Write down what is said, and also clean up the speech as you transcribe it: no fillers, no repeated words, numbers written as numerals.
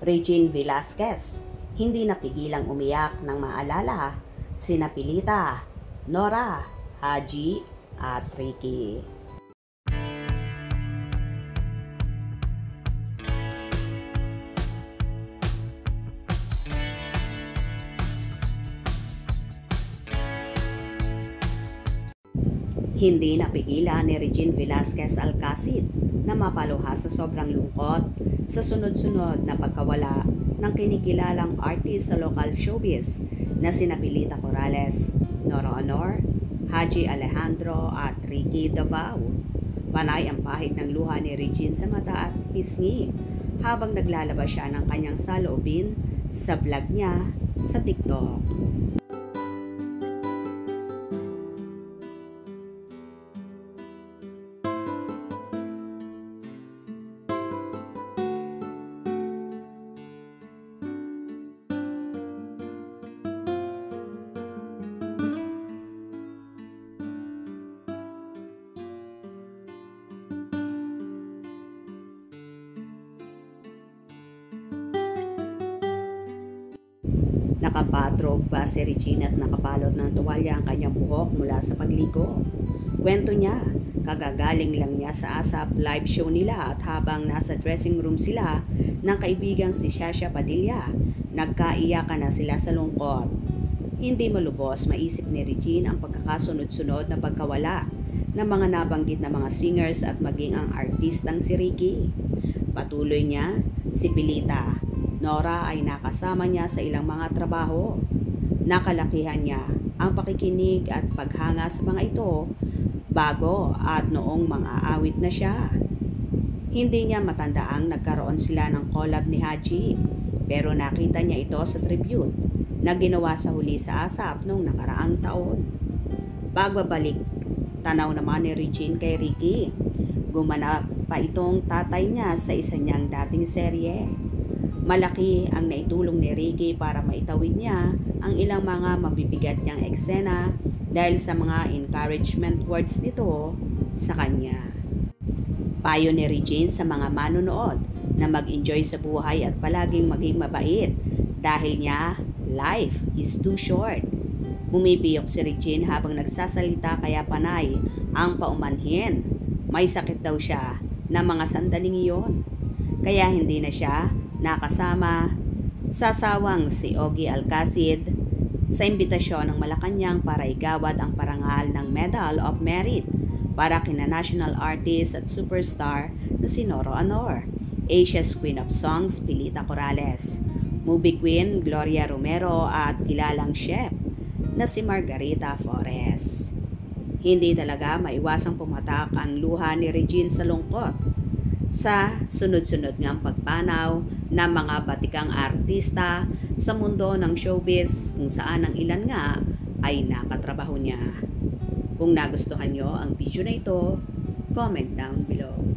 Regine Velasquez, hindi napigilang umiyak nang maalala sina Pilita, Nora, Haji at Ricky. Hindi napigilan ni Regine Velasquez Alcacid na mapaluha sa sobrang lungkot sa sunod-sunod na pagkawala ng kinikilalang artist sa local showbiz na sina Pilita Corrales, Nora Honor, Haji Alejandro at Ricky Davao. Panay ang pahid ng luha ni Regine sa mata at pisngi habang naglalabas siya ng kanyang saloobin sa vlog niya sa TikTok. Nakapatrog ba si Regine at nakabalot ng tuwalya ang kanyang buhok mula sa pagligo? Kwento niya, kagagaling lang niya sa ASAP live show nila at habang nasa dressing room sila ng kaibigang si Shasha Padilla, nagkaiyakan na sila sa lungkot. Hindi malubos maisip ni Regine ang pagkakasunod-sunod na pagkawala ng mga nabanggit na mga singers at maging ang artistang si Ricky. Patuloy niya, si Pilita, Nora ay nakasama niya sa ilang mga trabaho. Nakalakihan niya ang pakikinig at paghanga sa mga ito bago at noong mga awit na siya. Hindi niya matandaang nagkaroon sila ng collab ni Haji, pero nakita niya ito sa tribute na ginawa sa huli sa ASAP noong nakaraang taon. Pagbabalik tanaw naman ni Regine kay Ricky, gumanap pa itong tatay niya sa isa niyang dating serye. Malaki ang naitulong ni Ricky para maitawid niya ang ilang mga mabibigat niyang eksena dahil sa mga encouragement words nito sa kanya. Payo ni Regine sa mga manonood na mag-enjoy sa buhay at palaging maging mabait dahil niya, life is too short. Bumibiyok si Regine habang nagsasalita kaya panay ang paumanhin. May sakit daw siya na mga sandaling iyon. Kaya hindi na siya nakasama sa sawang si Ogie Alcacid sa imbitasyon ng Malacanang para igawad ang parangal ng Medal of Merit para kina national artist at superstar na si Nora Honor, Asia's Queen of Songs Pilita Corrales, movie queen Gloria Romero at kilalang chef na si Margarita Flores. Hindi talaga maiwasang pumatak ang luha ni Regine sa lungkot sa sunod-sunod ngang pagpanaw ng mga batikang artista sa mundo ng showbiz kung saan ang ilan nga ay nakatrabaho niya. Kung nagustuhan nyo ang video na ito, comment down below.